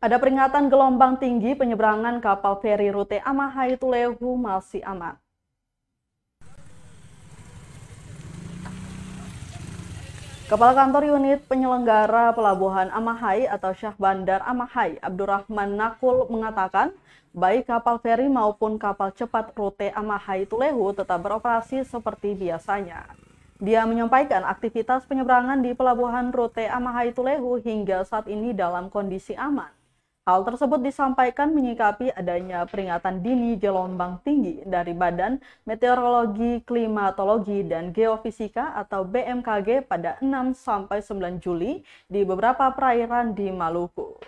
Ada peringatan gelombang tinggi, penyeberangan kapal feri rute Amahai Tulehu masih aman. Kepala Kantor Unit Penyelenggara Pelabuhan Amahai atau Syah Bandar Amahai, Abdurrahman Nakul mengatakan, baik kapal feri maupun kapal cepat rute Amahai Tulehu tetap beroperasi seperti biasanya. Dia menyampaikan aktivitas penyeberangan di pelabuhan rute Amahai Tulehu hingga saat ini dalam kondisi aman. Hal tersebut disampaikan menyikapi adanya peringatan dini gelombang tinggi dari Badan Meteorologi, Klimatologi, dan Geofisika atau BMKG pada 6-9 Juli di beberapa perairan di Maluku.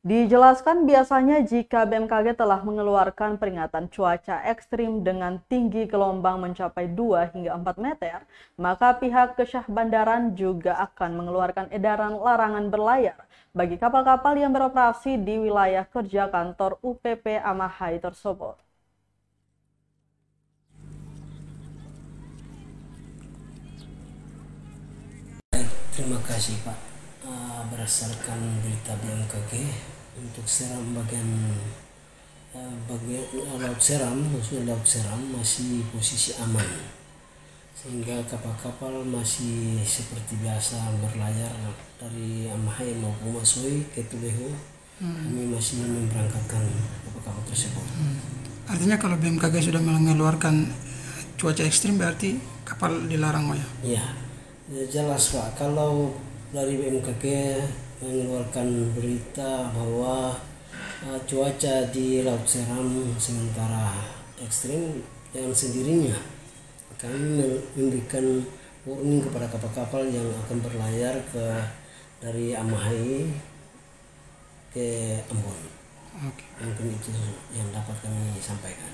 Dijelaskan biasanya jika BMKG telah mengeluarkan peringatan cuaca ekstrim dengan tinggi gelombang mencapai 2 hingga 4 meter, maka pihak Kesyah Bandaran juga akan mengeluarkan edaran larangan berlayar bagi kapal-kapal yang beroperasi di wilayah kerja kantor UPP Amahai tersebut. Terima kasih Pak. Berdasarkan berita BMKG untuk seram bagian laut seram, khususnya laut seram masih posisi aman, sehingga kapal-kapal masih seperti biasa berlayar dari Amahai maupun Masoi ke Tulehu. Kami masih memberangkatkan kapal-kapal tersebut. Artinya kalau BMKG sudah mengeluarkan cuaca ekstrim berarti kapal dilarang, Pak ya? Ya, jelas Pak. Kalau dari BMKG mengeluarkan berita bahwa cuaca di laut seram sementara ekstrim dengan sendirinya akan memberikan warning kepada kapal-kapal yang akan berlayar dari Amahai ke Ambon. Mungkin itu yang dapat kami sampaikan.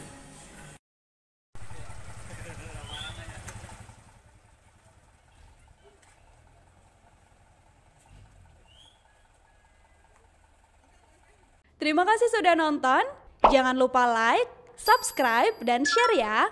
Terima kasih sudah nonton. Jangan lupa like, subscribe, dan share ya.